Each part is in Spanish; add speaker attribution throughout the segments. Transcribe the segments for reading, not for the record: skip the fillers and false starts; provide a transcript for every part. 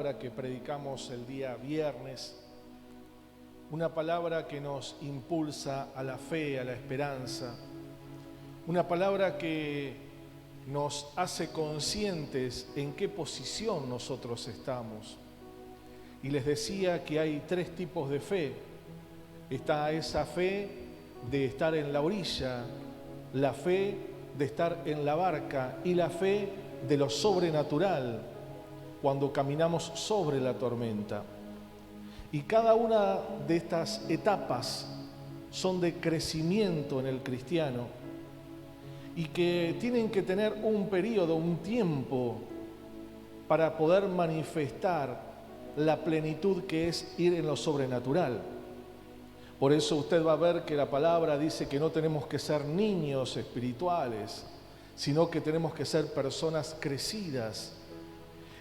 Speaker 1: Que predicamos el día viernes, una palabra que nos impulsa a la fe, a la esperanza, una palabra que nos hace conscientes en qué posición nosotros estamos. Y les decía que hay tres tipos de fe. Está esa fe de estar en la orilla, la fe de estar en la barca y la fe de lo sobrenatural, cuando caminamos sobre la tormenta. Y cada una de estas etapas son de crecimiento en el cristiano y que tienen que tener un periodo, un tiempo para poder manifestar la plenitud que es ir en lo sobrenatural. Por eso usted va a ver que la palabra dice que no tenemos que ser niños espirituales, sino que tenemos que ser personas crecidas.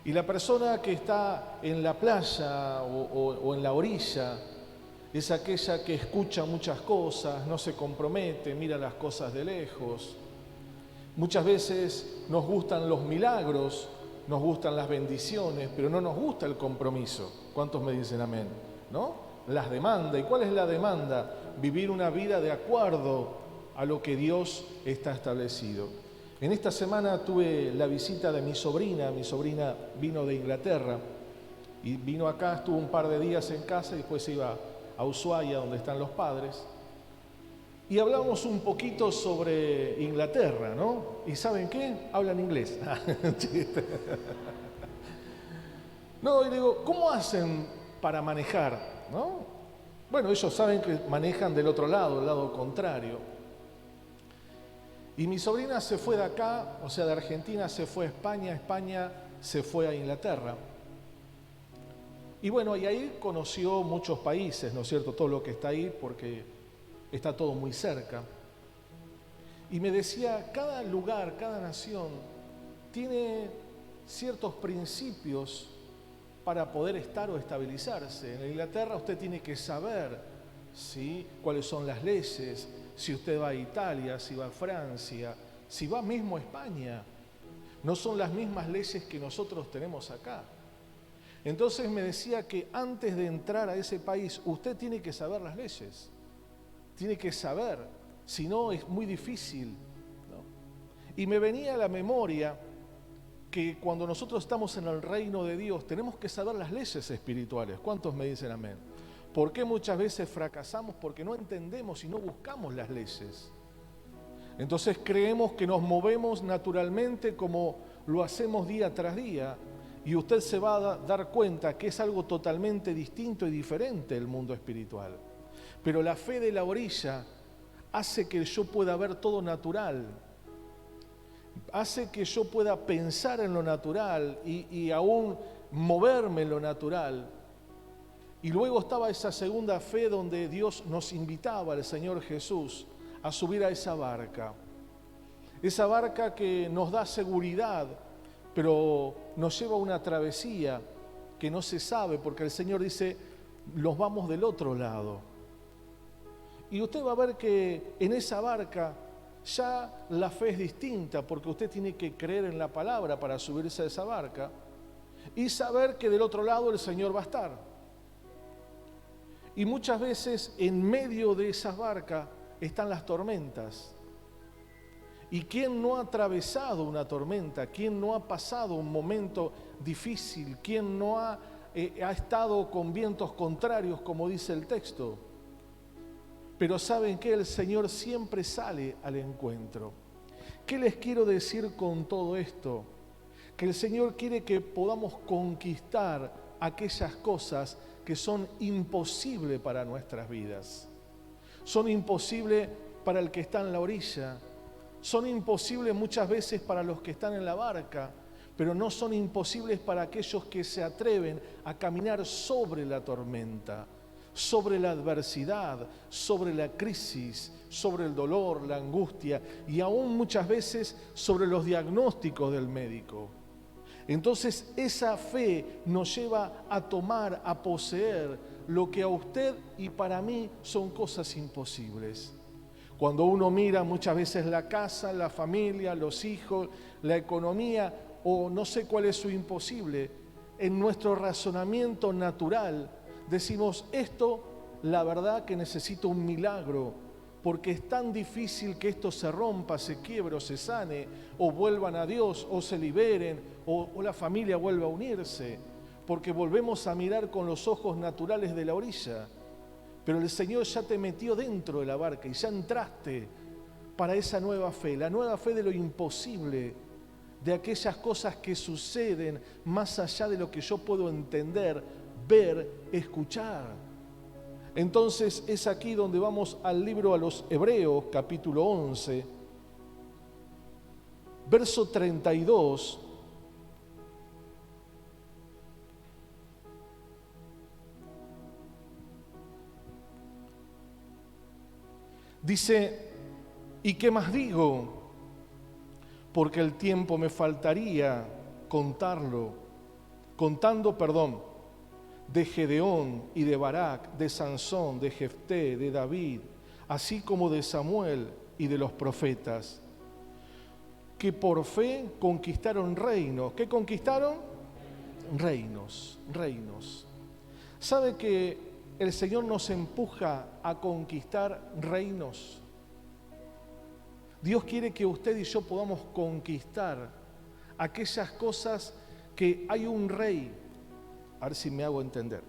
Speaker 1: Y la persona que está en la playa o en la orilla es aquella que escucha muchas cosas, no se compromete, mira las cosas de lejos. Muchas veces nos gustan los milagros, nos gustan las bendiciones, pero no nos gusta el compromiso. ¿Cuántos me dicen amén? ¿No? Las demanda. ¿Y cuál es la demanda? Vivir una vida de acuerdo a lo que Dios está establecido. En esta semana tuve la visita de mi sobrina vino de Inglaterra y vino acá, estuvo un par de días en casa y después iba a Ushuaia, donde están los padres, y hablamos un poquito sobre Inglaterra, ¿no? ¿Y saben qué? Hablan inglés. No, y digo, ¿cómo hacen para manejar? ¿No? Bueno, ellos saben que manejan del otro lado, el lado contrario. Y mi sobrina se fue de acá, o sea, de Argentina se fue a España, España se fue a Inglaterra. Y bueno, y ahí conoció muchos países, ¿no es cierto? Todo lo que está ahí, porque está todo muy cerca. Y me decía, cada lugar, cada nación tiene ciertos principios para poder estar o estabilizarse. En Inglaterra usted tiene que saber, ¿sí?, cuáles son las leyes. Si usted va a Italia, si va a Francia, si va mismo a España, no son las mismas leyes que nosotros tenemos acá. Entonces me decía que antes de entrar a ese país, usted tiene que saber las leyes, tiene que saber, si no es muy difícil, ¿no? Y me venía a la memoria que cuando nosotros estamos en el reino de Dios, tenemos que saber las leyes espirituales. ¿Cuántos me dicen amén? ¿Por qué muchas veces fracasamos? Porque no entendemos y no buscamos las leyes. Entonces creemos que nos movemos naturalmente como lo hacemos día tras día y usted se va a dar cuenta que es algo totalmente distinto y diferente el mundo espiritual. Pero la fe de la orilla hace que yo pueda ver todo natural, hace que yo pueda pensar en lo natural y aún moverme en lo natural. Y luego estaba esa segunda fe donde Dios nos invitaba, el Señor Jesús, a subir a esa barca que nos da seguridad, pero nos lleva a una travesía que no se sabe, porque el Señor dice, nos vamos del otro lado. Y usted va a ver que en esa barca ya la fe es distinta, porque usted tiene que creer en la palabra para subirse a esa barca y saber que del otro lado el Señor va a estar. Y muchas veces en medio de esas barcas están las tormentas. ¿Y quién no ha atravesado una tormenta? ¿Quién no ha pasado un momento difícil? ¿Quién no ha estado con vientos contrarios, como dice el texto? Pero ¿saben qué? El Señor siempre sale al encuentro. ¿Qué les quiero decir con todo esto? Que el Señor quiere que podamos conquistar aquellas cosas que son imposibles para nuestras vidas. Son imposibles para el que está en la orilla, son imposibles muchas veces para los que están en la barca, pero no son imposibles para aquellos que se atreven a caminar sobre la tormenta, sobre la adversidad, sobre la crisis, sobre el dolor, la angustia y aún muchas veces sobre los diagnósticos del médico. Entonces esa fe nos lleva a tomar, a poseer lo que a usted y para mí son cosas imposibles. Cuando uno mira muchas veces la casa, la familia, los hijos, la economía o no sé cuál es su imposible, en nuestro razonamiento natural decimos, esto la verdad que necesita un milagro, porque es tan difícil que esto se rompa, se quiebre o se sane, o vuelvan a Dios, o se liberen, o la familia vuelva a unirse, porque volvemos a mirar con los ojos naturales de la orilla. Pero el Señor ya te metió dentro de la barca y ya entraste para esa nueva fe, la nueva fe de lo imposible, de aquellas cosas que suceden más allá de lo que yo puedo entender, ver, escuchar. Entonces es aquí donde vamos al libro a los Hebreos, capítulo 11, verso 32. Dice, ¿y qué más digo? Porque el tiempo me faltaría contando, de Gedeón y de Barak, de Sansón, de Jefté, de David, así como de Samuel y de los profetas, que por fe conquistaron reinos. ¿Qué conquistaron? Reinos. ¿Sabe que el Señor nos empuja a conquistar reinos? Dios quiere que usted y yo podamos conquistar aquellas cosas que hay un rey, a ver si me hago entender,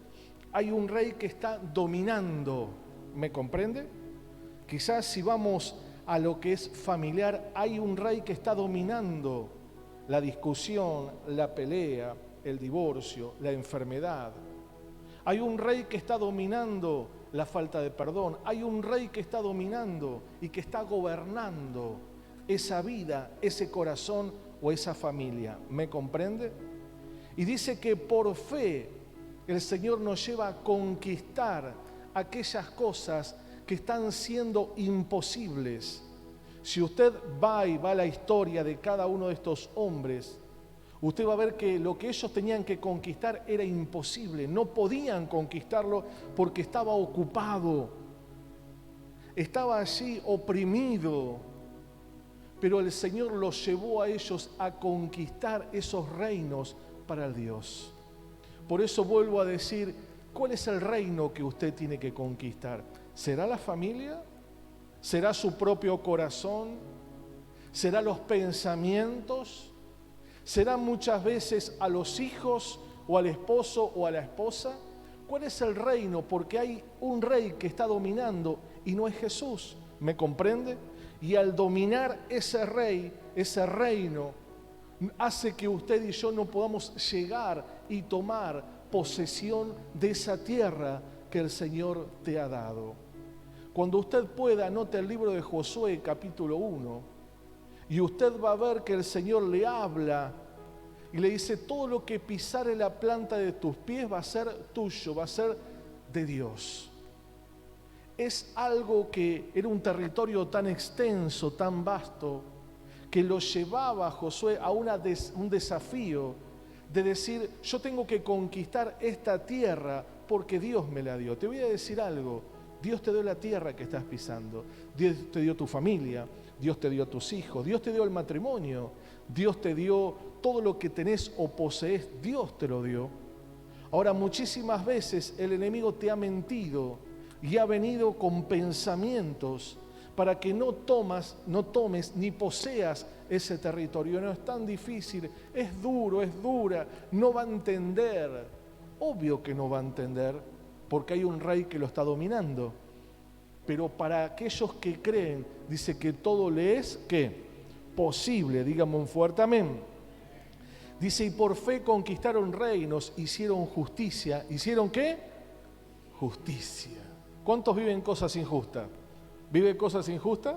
Speaker 1: hay un rey que está dominando, ¿me comprende? Quizás si vamos a lo que es familiar, hay un rey que está dominando la discusión, la pelea, el divorcio, la enfermedad. Hay un rey que está dominando la falta de perdón. Hay un rey que está dominando y que está gobernando esa vida, ese corazón o esa familia. ¿Me comprende? Y dice que por fe el Señor nos lleva a conquistar aquellas cosas que están siendo imposibles. Si usted va a la historia de cada uno de estos hombres, usted va a ver que lo que ellos tenían que conquistar era imposible. No podían conquistarlo porque estaba ocupado. Estaba allí oprimido. Pero el Señor los llevó a ellos a conquistar esos reinos para el Dios. Por eso vuelvo a decir, ¿cuál es el reino que usted tiene que conquistar? ¿Será la familia? ¿Será su propio corazón? ¿Será los pensamientos? ¿Será muchas veces a los hijos o al esposo o a la esposa? ¿Cuál es el reino? Porque hay un rey que está dominando y no es Jesús. ¿Me comprende? Y al dominar ese rey, ese reino, hace que usted y yo no podamos llegar y tomar posesión de esa tierra que el Señor te ha dado. Cuando usted pueda, anote el libro de Josué, capítulo 1, y usted va a ver que el Señor le habla y le dice, todo lo que pisare la planta de tus pies va a ser tuyo, va a ser de Dios. Es algo que era un territorio tan extenso, tan vasto, que lo llevaba a Josué a un desafío de decir, yo tengo que conquistar esta tierra porque Dios me la dio. Te voy a decir algo, Dios te dio la tierra que estás pisando, Dios te dio tu familia, Dios te dio tus hijos, Dios te dio el matrimonio, Dios te dio todo lo que tenés o poseés, Dios te lo dio. Ahora, muchísimas veces el enemigo te ha mentido y ha venido con pensamientos para que no tomes ni poseas ese territorio. No es tan difícil, es duro, es dura, no va a entender. Obvio que no va a entender, porque hay un rey que lo está dominando. Pero para aquellos que creen, dice que todo le es, ¿qué? Posible, dígame un fuerte amén. Dice, y por fe conquistaron reinos, hicieron justicia. ¿Hicieron qué? Justicia. ¿Cuántos viven cosas injustas? ¿Vive cosas injustas?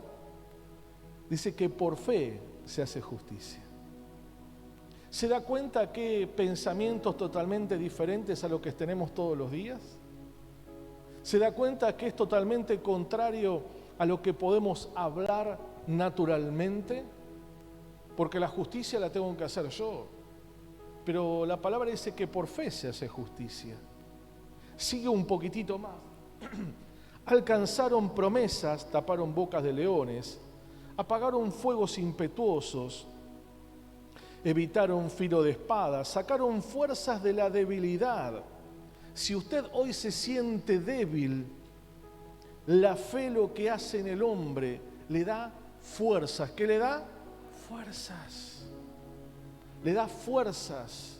Speaker 1: Dice que por fe se hace justicia. ¿Se da cuenta que pensamientos totalmente diferentes a lo que tenemos todos los días? ¿Se da cuenta que es totalmente contrario a lo que podemos hablar naturalmente? Porque la justicia la tengo que hacer yo. Pero la palabra dice que por fe se hace justicia. Sigue un poquitito más. Alcanzaron promesas, taparon bocas de leones, apagaron fuegos impetuosos, evitaron filo de espada, sacaron fuerzas de la debilidad. Si usted hoy se siente débil, la fe lo que hace en el hombre le da fuerzas. ¿Qué le da? Fuerzas. Le da fuerzas.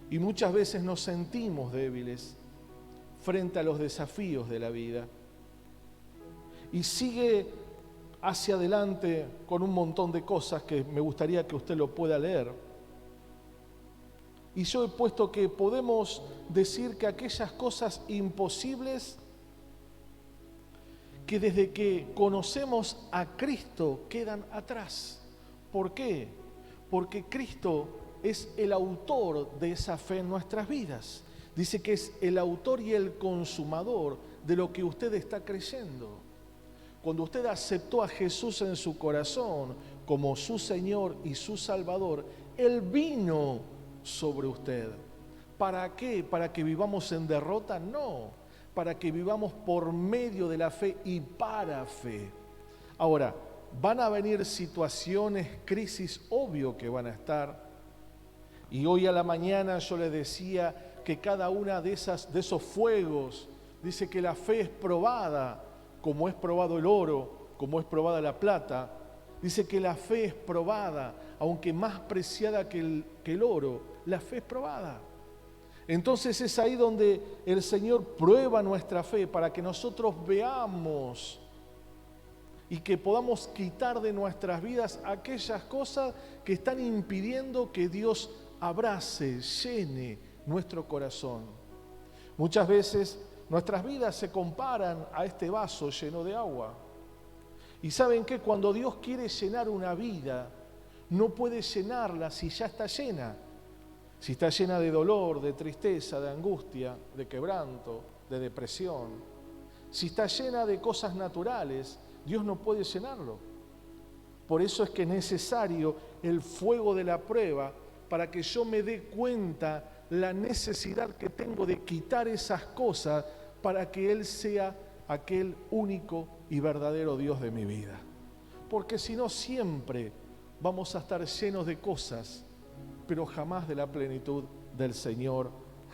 Speaker 1: Y muchas veces nos sentimos débiles frente a los desafíos de la vida. Y sigue hacia adelante con un montón de cosas que me gustaría que usted lo pueda leer. Y yo he puesto que podemos decir que aquellas cosas imposibles que desde que conocemos a Cristo quedan atrás. ¿Por qué? Porque Cristo es el autor de esa fe en nuestras vidas. Dice que es el autor y el consumador de lo que usted está creyendo. Cuando usted aceptó a Jesús en su corazón como su Señor y su Salvador, Él vino sobre usted. ¿Para qué? ¿Para que vivamos en derrota? No, para que vivamos por medio de la fe y para fe. Ahora, van a venir situaciones, crisis, obvio que van a estar. Y hoy a la mañana yo les decía que cada una de esos fuegos, dice que la fe es probada, como es probado el oro, como es probada la plata. Dice que la fe es probada, aunque más preciada que el oro, la fe es probada. Entonces es ahí donde el Señor prueba nuestra fe para que nosotros veamos y que podamos quitar de nuestras vidas aquellas cosas que están impidiendo que Dios abrace, llene nuestro corazón. Muchas veces nuestras vidas se comparan a este vaso lleno de agua. Y ¿saben qué? Cuando Dios quiere llenar una vida, no puede llenarla si ya está llena. Si está llena de dolor, de tristeza, de angustia, de quebranto, de depresión. Si está llena de cosas naturales, Dios no puede llenarlo. Por eso es que es necesario el fuego de la prueba para que yo me dé cuenta la necesidad que tengo de quitar esas cosas para que Él sea aquel único y verdadero Dios de mi vida. Porque si no, siempre vamos a estar llenos de cosas, pero jamás de la plenitud del Señor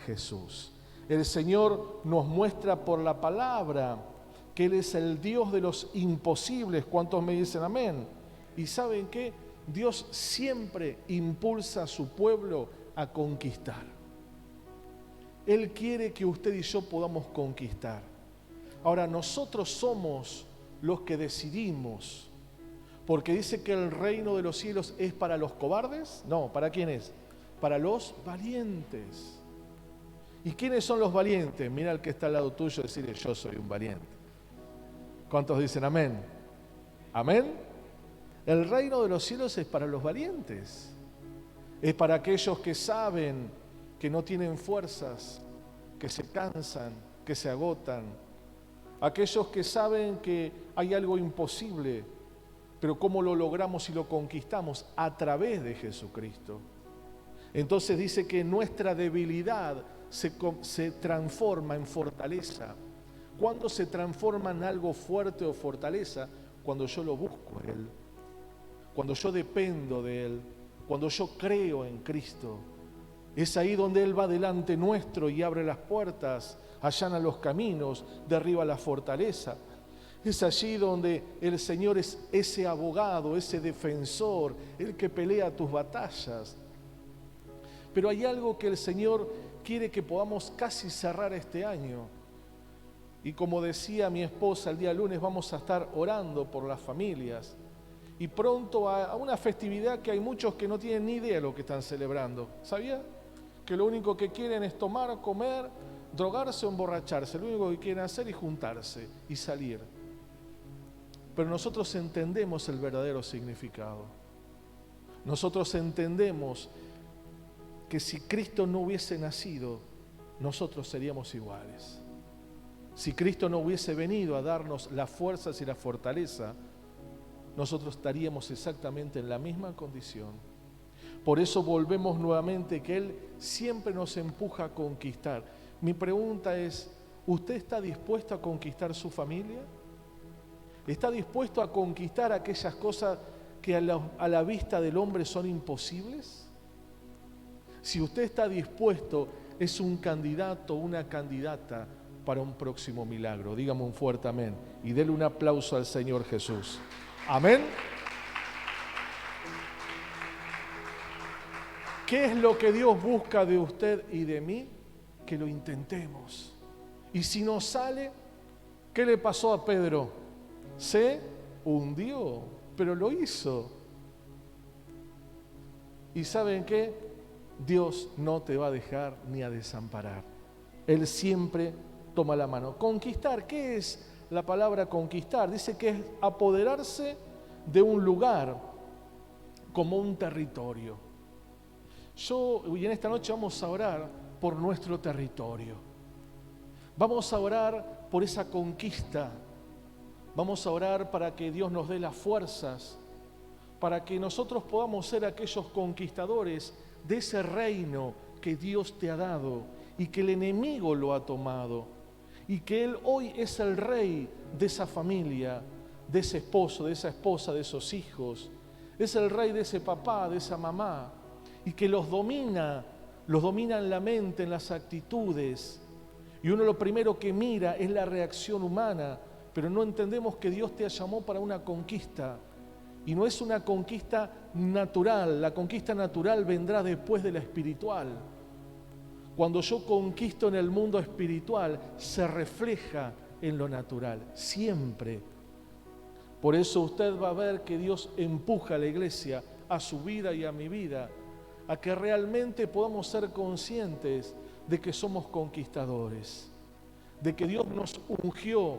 Speaker 1: Jesús. El Señor nos muestra por la palabra que Él es el Dios de los imposibles. ¿Cuántos me dicen amén? Y ¿saben qué? Dios siempre impulsa a su pueblo a conquistar. Él quiere que usted y yo podamos conquistar. Ahora, nosotros somos los que decidimos, porque dice que el reino de los cielos es para los cobardes. No, ¿para quién es? Para los valientes. ¿Y quiénes son los valientes? Mira al que está al lado tuyo y decirle: yo soy un valiente. ¿Cuántos dicen amén? ¿Amén? El reino de los cielos es para los valientes. Es para aquellos que saben que no tienen fuerzas, que se cansan, que se agotan. Aquellos que saben que hay algo imposible, pero ¿cómo lo logramos y lo conquistamos? A través de Jesucristo. Entonces dice que nuestra debilidad se transforma en fortaleza. ¿Cuándo se transforma en algo fuerte o fortaleza? Cuando yo lo busco a Él, cuando yo dependo de Él, cuando yo creo en Cristo. Es ahí donde Él va delante nuestro y abre las puertas, allana los caminos, derriba la fortaleza. Es allí donde el Señor es ese abogado, ese defensor, el que pelea tus batallas. Pero hay algo que el Señor quiere que podamos casi cerrar este año. Y como decía mi esposa, el día lunes vamos a estar orando por las familias. Y pronto a una festividad que hay muchos que no tienen ni idea de lo que están celebrando. ¿Sabía? Que lo único que quieren es tomar, comer, drogarse o emborracharse. Lo único que quieren hacer es juntarse y salir. Pero nosotros entendemos el verdadero significado. Nosotros entendemos que si Cristo no hubiese nacido, nosotros seríamos iguales. Si Cristo no hubiese venido a darnos las fuerzas y la fortaleza, nosotros estaríamos exactamente en la misma condición. Por eso volvemos nuevamente que Él siempre nos empuja a conquistar. Mi pregunta es, ¿usted está dispuesto a conquistar su familia? ¿Está dispuesto a conquistar aquellas cosas que a la vista del hombre son imposibles? Si usted está dispuesto, es un candidato, una candidata para un próximo milagro. Dígame un fuerte amén y déle un aplauso al Señor Jesús. Amén. ¿Qué es lo que Dios busca de usted y de mí? Que lo intentemos. Y si no sale, ¿qué le pasó a Pedro? Se hundió, pero lo hizo. ¿Y saben qué? Dios no te va a dejar ni a desamparar. Él siempre toma la mano. Conquistar, ¿qué es la palabra conquistar? Dice que es apoderarse de un lugar como un territorio. Y en esta noche vamos a orar por nuestro territorio. Vamos a orar por esa conquista. Vamos a orar para que Dios nos dé las fuerzas, para que nosotros podamos ser aquellos conquistadores de ese reino que Dios te ha dado y que el enemigo lo ha tomado, y que Él hoy es el rey de esa familia, de ese esposo, de esa esposa, de esos hijos. Es el rey de ese papá, de esa mamá, y que los domina en la mente, en las actitudes. Y uno lo primero que mira es la reacción humana, pero no entendemos que Dios te llamó para una conquista. Y no es una conquista natural, la conquista natural vendrá después de la espiritual. Cuando yo conquisto en el mundo espiritual, se refleja en lo natural, siempre. Por eso usted va a ver que Dios empuja a la iglesia, a su vida y a mi vida, a que realmente podamos ser conscientes de que somos conquistadores, de que Dios nos ungió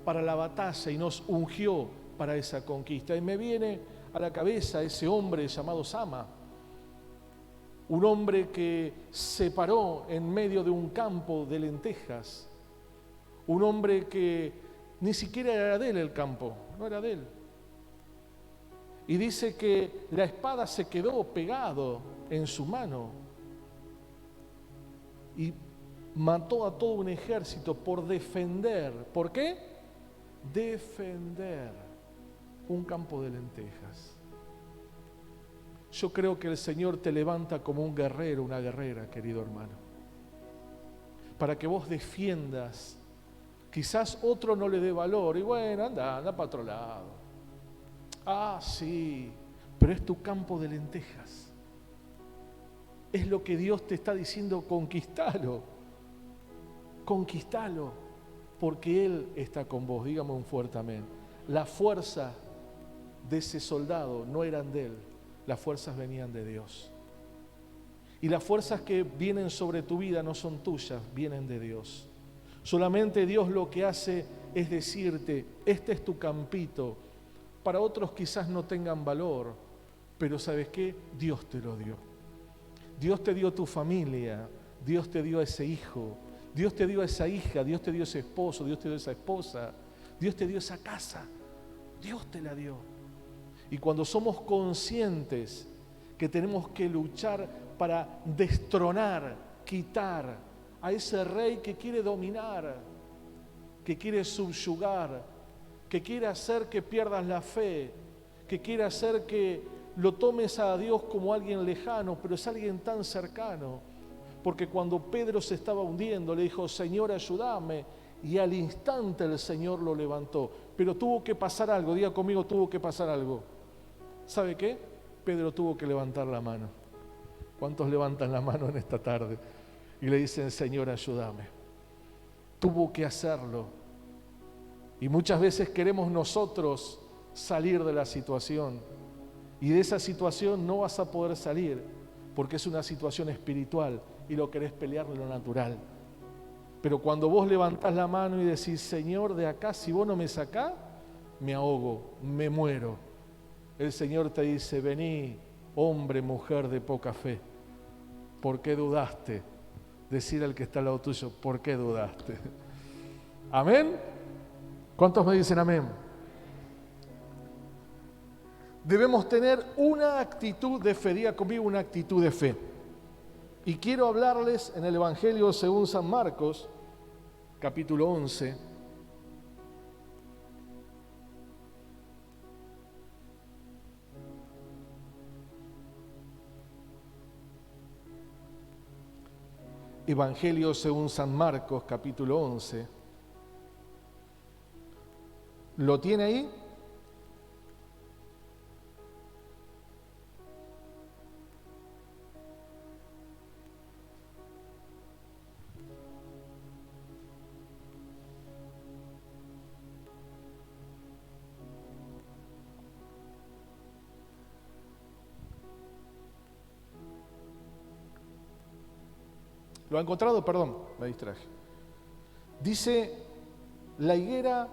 Speaker 1: para la batalla y nos ungió para esa conquista. Y me viene a la cabeza ese hombre llamado Sama, un hombre que se paró en medio de un campo de lentejas, un hombre que ni siquiera era de él el campo, no era de él. Y dice que la espada se quedó pegado en su mano y mató a todo un ejército por defender. ¿Por qué? Defender un campo de lentejas. Yo creo que el Señor te levanta como un guerrero, una guerrera, querido hermano, para que vos defiendas. Quizás otro no le dé valor y bueno, anda para otro lado. Ah, sí, pero es tu campo de lentejas. Es lo que Dios te está diciendo, conquistalo, porque Él está con vos. Dígame un fuerte amén. La fuerza de ese soldado no eran de él, las fuerzas venían de Dios. Y las fuerzas que vienen sobre tu vida no son tuyas, vienen de Dios. Solamente Dios lo que hace es decirte, este es tu campito. Para otros quizás no tengan valor, pero ¿sabes qué? Dios te lo dio. Dios te dio tu familia, Dios te dio a ese hijo, Dios te dio a esa hija, Dios te dio a ese esposo, Dios te dio a esa esposa, Dios te dio esa casa, Dios te la dio. Y cuando somos conscientes que tenemos que luchar para destronar, quitar a ese rey que quiere dominar, que quiere subyugar, que quiere hacer que pierdas la fe, que quiere hacer que lo tomes a Dios como alguien lejano, pero es alguien tan cercano. Porque cuando Pedro se estaba hundiendo, le dijo, Señor, ayúdame, y al instante el Señor lo levantó. Pero tuvo que pasar algo, diga conmigo, tuvo que pasar algo. ¿Sabe qué? Pedro tuvo que levantar la mano. ¿Cuántos levantan la mano en esta tarde? Y le dicen, Señor, ayúdame. Tuvo que hacerlo. Y muchas veces queremos nosotros salir de la situación. Y de esa situación no vas a poder salir, porque es una situación espiritual y lo querés pelear de lo natural. Pero cuando vos levantás la mano y decís, Señor, de acá, si vos no me sacás, me ahogo, me muero. El Señor te dice, vení, hombre, mujer de poca fe. ¿Por qué dudaste? Decir al que está al lado tuyo, ¿por qué dudaste? ¿Amén? ¿Cuántos me dicen amén? Debemos tener una actitud de fe, diga conmigo, una actitud de fe. Y quiero hablarles en el Evangelio según San Marcos, capítulo 11. Evangelio según San Marcos, capítulo 11. ¿Lo tiene ahí? ¿Lo ha encontrado? Perdón, me distraje. Dice, la higuera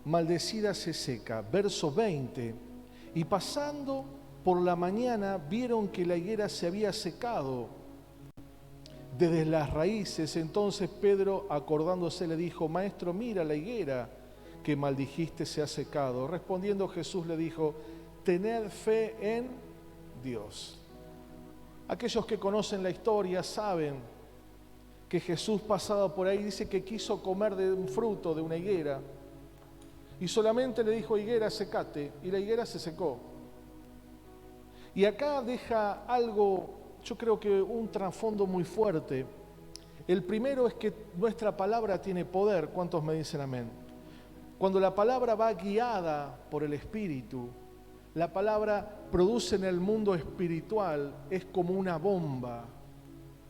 Speaker 1: maldecida se seca, verso 20. Y pasando por la mañana vieron que la higuera se había secado desde las raíces. Entonces Pedro, acordándose, le dijo, Maestro, mira la higuera que maldijiste se ha secado. Respondiendo Jesús le dijo, tened fe en Dios. Aquellos que conocen la historia saben que Jesús pasado por ahí dice que quiso comer de un fruto de una higuera y solamente le dijo, higuera, secate, y la higuera se secó. Y acá deja algo, yo creo que un trasfondo muy fuerte. El primero es que nuestra palabra tiene poder. ¿Cuántos me dicen amén? Cuando la palabra va guiada por el Espíritu, la palabra produce en el mundo espiritual, es como una bomba,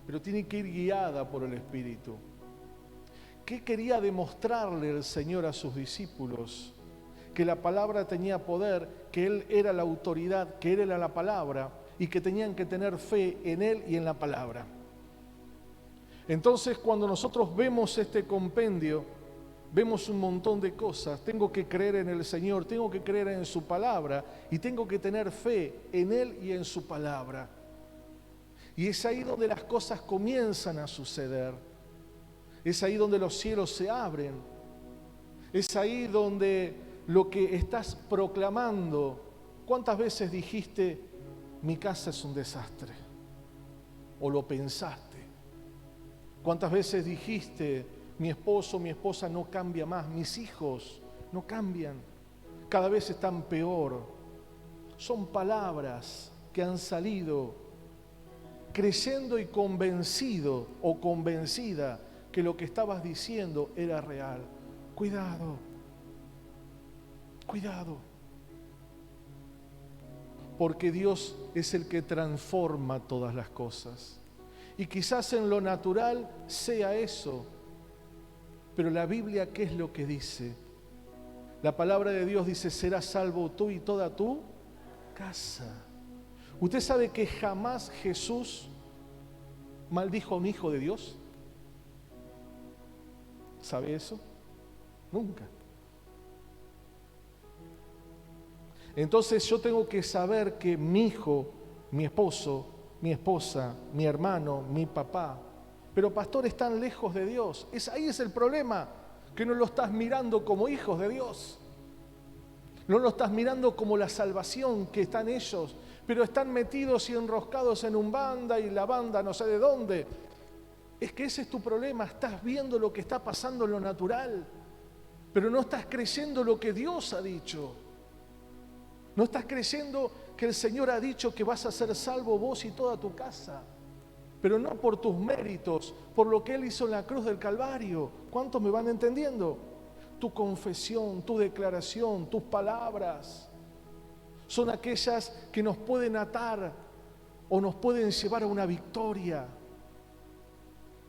Speaker 1: pero tiene que ir guiada por el Espíritu. ¿Qué quería demostrarle el Señor a sus discípulos? Que la palabra tenía poder, que Él era la autoridad, que Él era la palabra y que tenían que tener fe en Él y en la palabra. Entonces, cuando nosotros vemos este compendio, vemos un montón de cosas. Tengo que creer en el Señor, tengo que creer en su palabra y tengo que tener fe en Él y en su palabra. Y es ahí donde las cosas comienzan a suceder. Es ahí donde los cielos se abren. Es ahí donde lo que estás proclamando, ¿cuántas veces dijiste, mi casa es un desastre? ¿O lo pensaste? ¿Cuántas veces dijiste, mi esposo, mi esposa no cambia más, mis hijos no cambian, cada vez están peor? Son palabras que han salido creyendo y convencido o convencida que lo que estabas diciendo era real. Cuidado, cuidado, porque Dios es el que transforma todas las cosas. Y quizás en lo natural sea eso, pero la Biblia, ¿qué es lo que dice? La palabra de Dios dice, serás salvo tú y toda tu casa. ¿Usted sabe que jamás Jesús maldijo a un hijo de Dios? ¿Sabe eso? Nunca. Entonces yo tengo que saber que mi hijo, mi esposo, mi esposa, mi hermano, mi papá, pero pastor, están lejos de Dios. Ahí es el problema, que no lo estás mirando como hijos de Dios. No lo estás mirando como la salvación que están ellos, pero están metidos y enroscados en un banda y la banda no sé de dónde. Es que ese es tu problema, estás viendo lo que está pasando en lo natural, pero no estás creyendo lo que Dios ha dicho. No estás creyendo que el Señor ha dicho que vas a ser salvo vos y toda tu casa, pero no por tus méritos, por lo que Él hizo en la cruz del Calvario. ¿Cuántos me van entendiendo? Tu confesión, tu declaración, tus palabras son aquellas que nos pueden atar o nos pueden llevar a una victoria.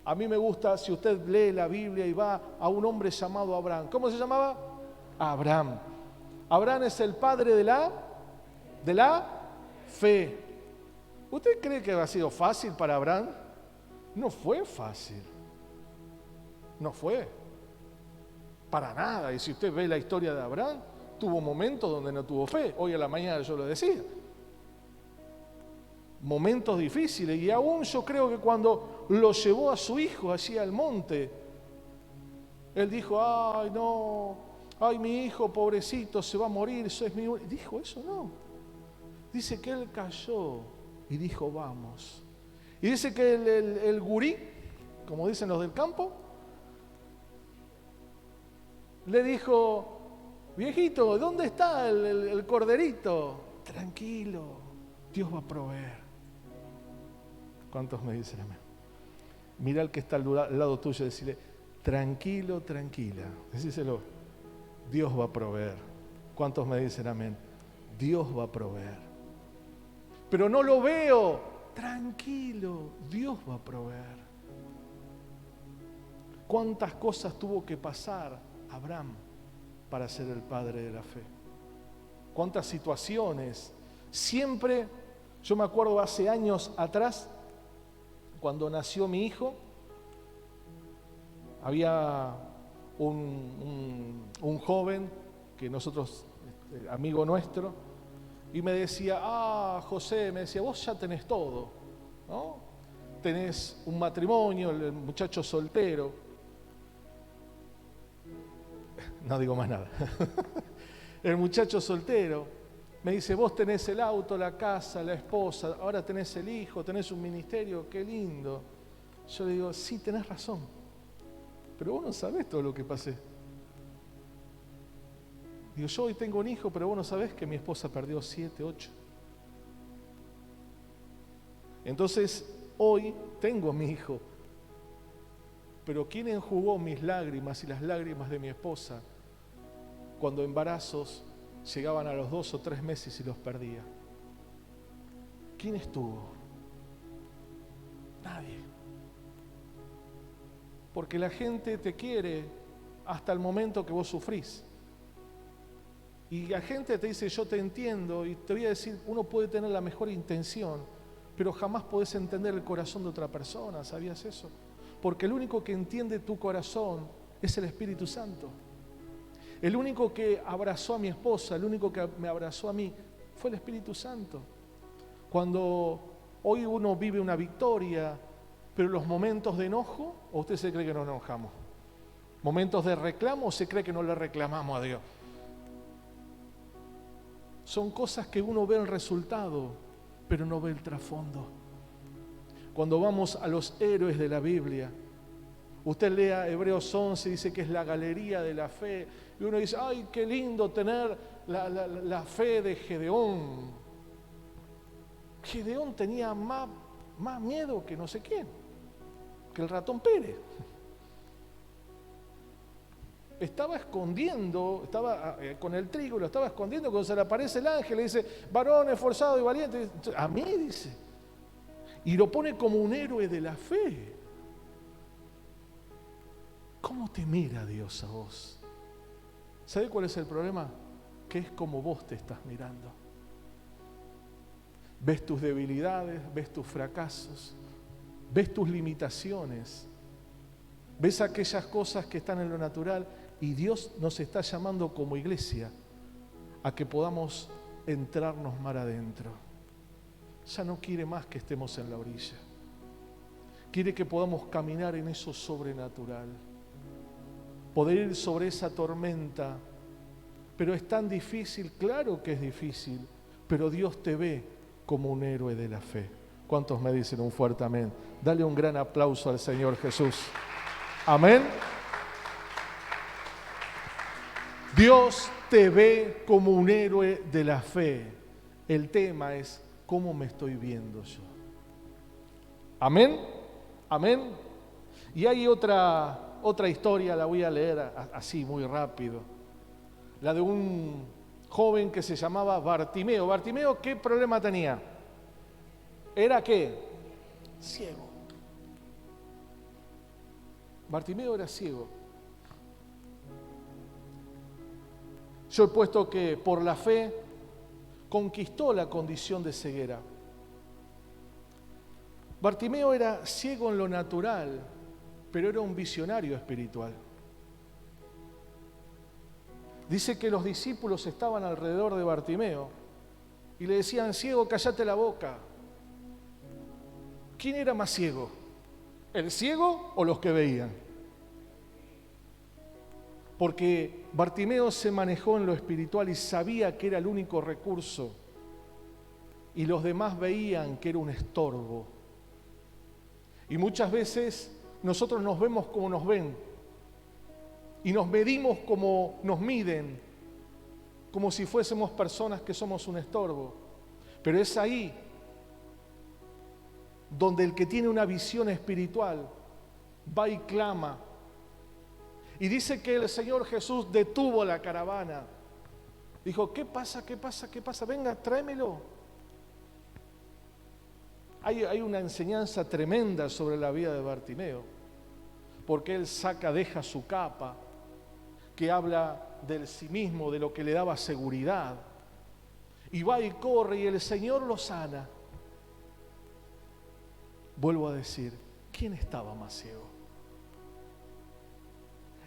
Speaker 1: A mí me gusta, si usted lee la Biblia y va a un hombre llamado Abraham. ¿Cómo se llamaba? Abraham. Abraham es el padre de la fe. ¿Usted cree que ha sido fácil para Abraham? No fue fácil. No fue. Para nada. Y si usted ve la historia de Abraham, tuvo momentos donde no tuvo fe. Hoy a la mañana yo lo decía. Momentos difíciles. Y aún yo creo que cuando lo llevó a su hijo allí al monte, él dijo, ay no, ay mi hijo pobrecito se va a morir, eso es mi... Dijo eso, no. Dice que él cayó y dijo, vamos. Y dice que el gurí, como dicen los del campo, le dijo, viejito, ¿dónde está el corderito? Tranquilo, Dios va a proveer. ¿Cuántos me dicen amén? Mira al que está al lado tuyo y decirle, tranquilo, tranquila. Decíselo, Dios va a proveer. ¿Cuántos me dicen amén? Dios va a proveer. Pero no lo veo. Tranquilo, Dios va a proveer. ¿Cuántas cosas tuvo que pasar Abraham para ser el padre de la fe? ¿Cuántas situaciones? Siempre, yo me acuerdo hace años atrás, cuando nació mi hijo, había un joven que nosotros, amigo nuestro, y me decía, José, me decía, vos ya tenés todo, ¿no? Tenés un matrimonio, el muchacho soltero. No digo más nada. El muchacho soltero me dice, vos tenés el auto, la casa, la esposa, ahora tenés el hijo, tenés un ministerio, qué lindo. Yo le digo, sí, tenés razón, pero vos no sabés todo lo que pasé. Digo, yo hoy tengo un hijo, pero vos no sabés que mi esposa perdió 7, 8. Entonces, hoy tengo a mi hijo, pero ¿quién enjugó mis lágrimas y las lágrimas de mi esposa cuando embarazos llegaban a los 2 o 3 meses y los perdía? ¿Quién estuvo? Nadie. Porque la gente te quiere hasta el momento que vos sufrís. Y la gente te dice, yo te entiendo, y te voy a decir, uno puede tener la mejor intención, pero jamás podés entender el corazón de otra persona, ¿sabías eso? Porque el único que entiende tu corazón es el Espíritu Santo. El único que abrazó a mi esposa, el único que me abrazó a mí, fue el Espíritu Santo. Cuando hoy uno vive una victoria, pero los momentos de enojo, ¿o usted se cree que nos enojamos? ¿Momentos de reclamo o se cree que no le reclamamos a Dios? Son cosas que uno ve el resultado, pero no ve el trasfondo. Cuando vamos a los héroes de la Biblia, usted lea Hebreos 11, dice que es la galería de la fe, y uno dice, ¡ay, qué lindo tener la fe de Gedeón! Gedeón tenía más miedo que no sé quién, que el ratón Pérez. Estaba escondiendo, estaba con el trigo, lo estaba escondiendo, cuando se le aparece el ángel, le dice, varón esforzado y valiente, a mí dice, y lo pone como un héroe de la fe. ¿Cómo te mira Dios a vos? ¿Sabe cuál es el problema? Que es como vos te estás mirando. Ves tus debilidades, ves tus fracasos, ves tus limitaciones, ves aquellas cosas que están en lo natural, y Dios nos está llamando como iglesia a que podamos entrarnos mar adentro. Ya no quiere más que estemos en la orilla. Quiere que podamos caminar en eso sobrenatural. Poder ir sobre esa tormenta. Pero es tan difícil, claro que es difícil, pero Dios te ve como un héroe de la fe. ¿Cuántos me dicen un fuerte amén? Dale un gran aplauso al Señor Jesús. Amén. Dios te ve como un héroe de la fe. El tema es cómo me estoy viendo yo. Amén. Amén. Y hay otra historia, la voy a leer así muy rápido. La de un joven que se llamaba Bartimeo. Bartimeo, ¿qué problema tenía? ¿Era qué? Ciego. Bartimeo era ciego. Yo he puesto que por la fe conquistó la condición de ceguera. Bartimeo era ciego en lo natural, pero era un visionario espiritual. Dice que los discípulos estaban alrededor de Bartimeo y le decían, ciego, cállate la boca. ¿Quién era más ciego? ¿El ciego o los que veían? Porque Bartimeo se manejó en lo espiritual y sabía que era el único recurso, y los demás veían que era un estorbo. Y muchas veces nosotros nos vemos como nos ven y nos medimos como nos miden, como si fuésemos personas que somos un estorbo. Pero es ahí donde el que tiene una visión espiritual va y clama. Y dice que el Señor Jesús detuvo la caravana. Dijo, ¿qué pasa? ¿Qué pasa? ¿Qué pasa? Venga, tráemelo. Hay una enseñanza tremenda sobre la vida de Bartimeo, porque él deja su capa, que habla del sí mismo, de lo que le daba seguridad, y va y corre y el Señor lo sana. Vuelvo a decir, ¿quién estaba más ciego?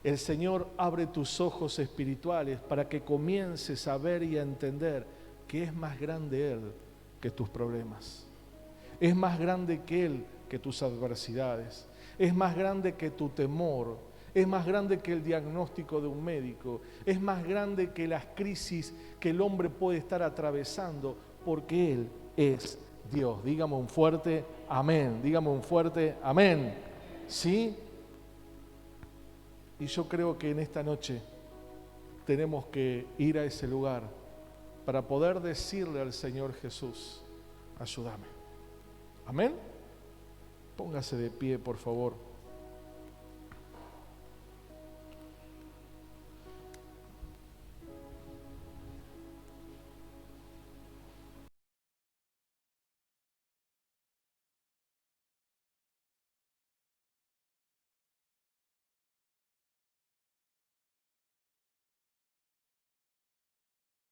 Speaker 1: El Señor abre tus ojos espirituales para que comiences a ver y a entender que es más grande Él que tus problemas. Es más grande que Él que tus adversidades. Es más grande que tu temor. Es más grande que el diagnóstico de un médico. Es más grande que las crisis que el hombre puede estar atravesando, porque Él es Dios. Dígame un fuerte amén. Dígame un fuerte amén. ¿Sí? Y yo creo que en esta noche tenemos que ir a ese lugar para poder decirle al Señor Jesús, ayúdame. Amén. Póngase de pie, por favor.